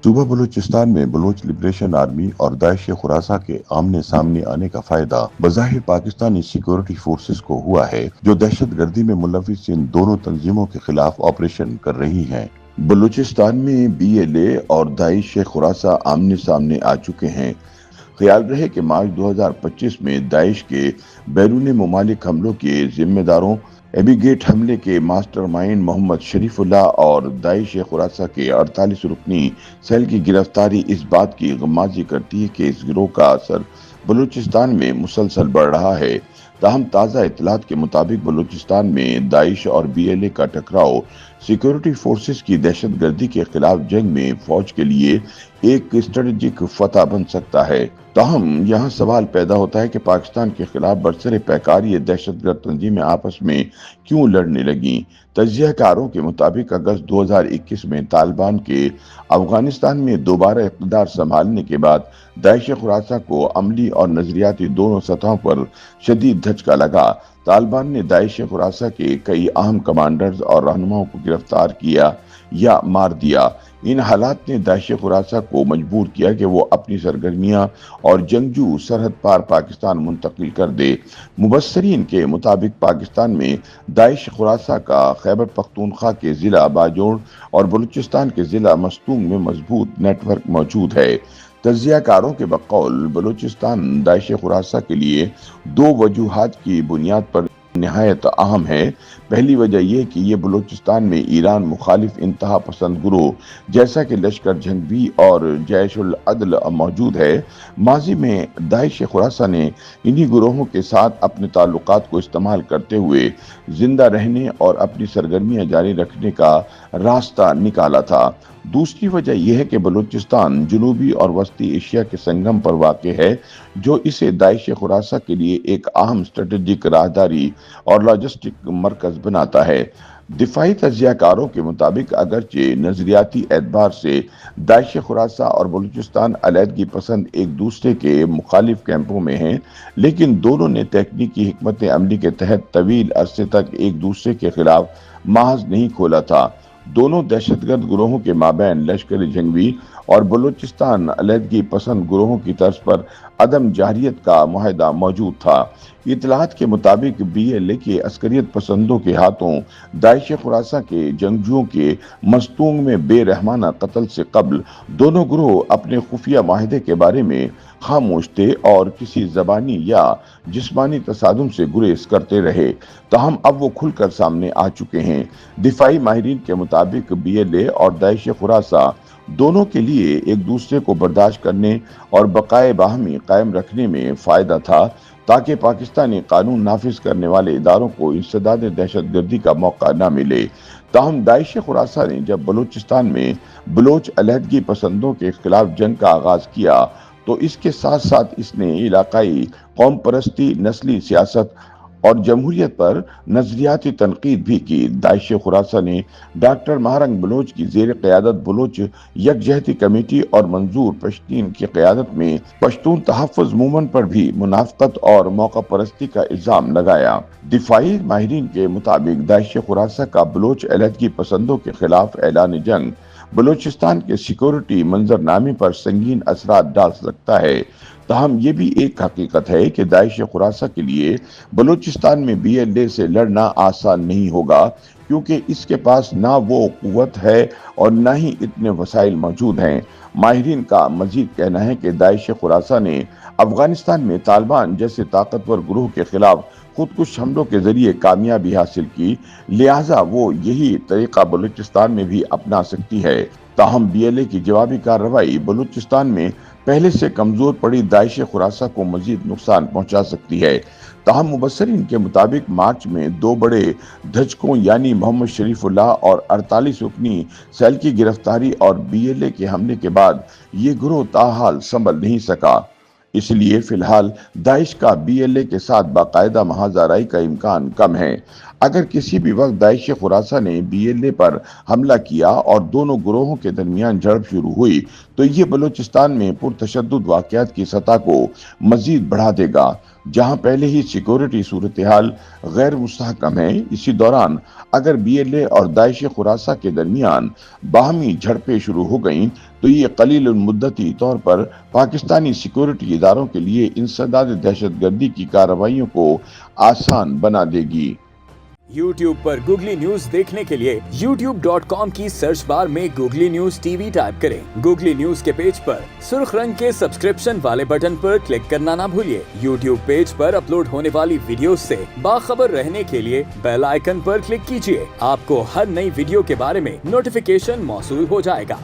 صوبہ بلوچستان میں Baloch liberation army اور داعش خراساں کے آمنے سامنے آنے کا فائدہ بظاہر پاکستانی سیکورٹی فورسز کو ہوا ہے، جو دہشت گردی میں ملوث ان دونوں تنظیموں کے خلاف آپریشن کر رہی ہیں۔ بلوچستان میں BLA اور داعش خراساں آمنے سامنے آ چکے ہیں۔ خیال رہے کہ مارچ 2025 میں داعش کے بیرون ممالک حملوں کے ذمہ داروں ایبی گیٹ حملے کے ماسٹر مائنڈ محمد شریف اللہ اور داعش خراساں کے 48 رکنی سیل کی گرفتاری اس بات کی غمازی کرتی ہے کہ اس گروہ کا اثر بلوچستان میں مسلسل بڑھ رہا ہے۔ تاہم تازہ اطلاعات کے مطابق بلوچستان میں داعش اور BLA کا ٹکراؤ سیکورٹی فورسز کی دہشت گردی کے خلاف جنگ میں فوج کے لیے ایک اسٹریٹجک فتح بن سکتا ہے۔ تاہم یہاں سوال پیدا ہوتا ہے کہ پاکستان کے خلاف برسر پیکار یہ دہشت گرد تنظیمیں آپس میں کیوں لڑنے لگیں؟ تجزیہ کاروں کے مطابق اگست 2021 میں طالبان کے افغانستان میں دوبارہ اقتدار سنبھالنے کے بعد داعش خراساں کو عملی اور نظریاتی دونوں سطحوں پر شدید دھچکا لگا۔ طالبان نے داعش خراساں کے کئی اہم کمانڈرز اور رہنماؤں کو گرفتار کیا یا مار دیا۔ ان حالات نے داعش خراساں کو مجبور کیا کہ وہ اپنی سرگرمیاں اور جنگجو سرحد پار پاکستان منتقل کر دے۔ مبصرین کے مطابق پاکستان میں داعش خراساں کا خیبر پختونخوا کے ضلع باجوڑ اور بلوچستان کے ضلع مستونگ میں مضبوط نیٹ ورک موجود ہے۔ تجزیہ کاروں کے بقول بلوچستان داعش خراساں کے لیے دو وجوہات کی بنیاد پر نہایت اہم ہے۔ پہلی وجہ یہ کہ یہ بلوچستان میں ایران مخالف انتہا پسند گروہ جیسا کہ لشکر جھنگوی اور جیش العدل موجود ہے۔ ماضی میں داعش خراساں نے انہی گروہوں کے ساتھ اپنے تعلقات کو استعمال کرتے ہوئے زندہ رہنے اور اپنی سرگرمیاں جاری رکھنے کا راستہ نکالا تھا۔ دوسری وجہ یہ ہے کہ بلوچستان جنوبی اور وسطی ایشیا کے سنگم پر واقع ہے، جو اسے داعش خراساں کے لیے ایک اہم اسٹریٹجک راہداری اور لاجسٹک مرکز بناتا ہے۔ دفاعی تجزیہ کاروں کے مطابق اگرچہ نظریاتی اعتبار سے داعش خراساں اور بلوچستان علیحدگی پسند ایک دوسرے کے مخالف کیمپوں میں ہیں، لیکن دونوں نے تکنیکی حکمت عملی کے تحت طویل عرصے تک ایک دوسرے کے خلاف محاذ نہیں کھولا تھا۔ دونوں دہشت گرد گروہوں کے مابین لشکر جنگوی اور بلوچستان علیحدگی پسند گروہوں کی طرز پر عدم جارحیت کا معاہدہ موجود تھا۔ اطلاعات کے مطابق BLA کے عسکریت پسندوں کے ہاتھوں داعش خراساں کے جنگجوؤں کے مستونگ میں بے رحمانہ قتل سے قبل دونوں گروہ اپنے خفیہ معاہدے کے بارے میں خاموش تھے اور کسی زبانی یا جسمانی تصادم سے گریز کرتے رہے۔ تاہم اب وہ کھل کر سامنے آ چکے ہیں۔ دفاعی ماہرین کے مطابق BLA اور داعش خراساں دونوں کے لیے ایک دوسرے کو برداشت کرنے اور بقائے باہمی قائم رکھنے میں فائدہ تھا، تاکہ پاکستانی قانون نافذ کرنے والے اداروں کو انسداد دہشت گردی کا موقع نہ ملے۔ تاہم داعش خراساں نے جب بلوچستان میں بلوچ علیحدگی پسندوں کے خلاف جنگ کا آغاز کیا تو اس کے ساتھ ساتھ اس نے علاقائی قوم پرستی، نسلی سیاست اور جمہوریت پر نظریاتی تنقید بھی کی۔ داعش خراساں نے ڈاکٹر مہرنگ بلوچ کی زیر قیادت بلوچ یکجہتی کمیٹی اور منظور پشتین کی قیادت میں پشتون تحفظ موومنٹ پر بھی منافقت اور موقع پرستی کا الزام لگایا۔ دفاعی ماہرین کے مطابق داعش خراساں کا بلوچ علیحدگی پسندوں کے خلاف اعلان جنگ بلوچستان کے سیکورٹی منظرنامے پر سنگین اثرات ڈال سکتا ہے۔ تاہم یہ بھی ایک حقیقت ہے کہ داعش خراساں کے لیے بلوچستان میں BLA سے لڑنا آسان نہیں ہوگا، کیونکہ اس کے پاس نہ وہ قوت ہے اور نہ ہی اتنے وسائل موجود ہیں۔ ماہرین کا مزید کہنا ہے کہ داعش خراساں نے افغانستان میں طالبان جیسے طاقتور گروہ کے خلاف خودکش حملوں کے ذریعے کامیابی حاصل کی، لہٰذا وہ یہی طریقہ بلوچستان میں بھی اپنا سکتی ہے۔ تاہم BLA کی جوابی کارروائی بلوچستان میں پہلے سے کمزور پڑی داعش خراساں کو مزید نقصان پہنچا سکتی ہے۔ تاہم مبصرین کے مطابق مارچ میں دو بڑے دھچکوں یعنی محمد شریف اللہ اور 48 رکنی سیل کی گرفتاری اور BLA کے حملے کے بعد یہ گروہ تاحال سنبھل نہیں سکا۔ اس لیے فی الحال داعش کا BLA کے ساتھ باقاعدہ محاذ آرائی کا امکان کم ہے۔ اگر کسی بھی وقت داعش خراساں نے BLA پر حملہ کیا اور دونوں گروہوں کے درمیان جھڑپ شروع ہوئی تو یہ بلوچستان میں پرتشدد واقعات کی سطح کو مزید بڑھا دے گا۔ جہاں پہلے ہی سیکورٹی صورتحال غیر مستحکم ہے، اسی دوران اگر BLA اور داعش خراساں کے درمیان باہمی جھڑپیں شروع ہو گئیں تو یہ قلیل المدتی طور پر پاکستانی سیکورٹی اداروں کے لیے انسداد دہشت گردی کی کارروائیوں کو آسان بنا دے گی۔ YouTube پر گوگلی نیوز دیکھنے کے لیے youtube.com کی سرچ بار میں گوگلی نیوز TV ٹائپ کریں۔ گوگلی نیوز کے پیج پر سرخ رنگ کے سبسکرپشن والے بٹن پر کلک کرنا نہ بھولیے۔ YouTube پیج پر اپلوڈ ہونے والی ویڈیوز سے باخبر رہنے کے لیے بیل آئیکن پر کلک کیجیے۔ آپ کو ہر نئی ویڈیو کے بارے میں نوٹیفیکیشن موصول ہو جائے گا۔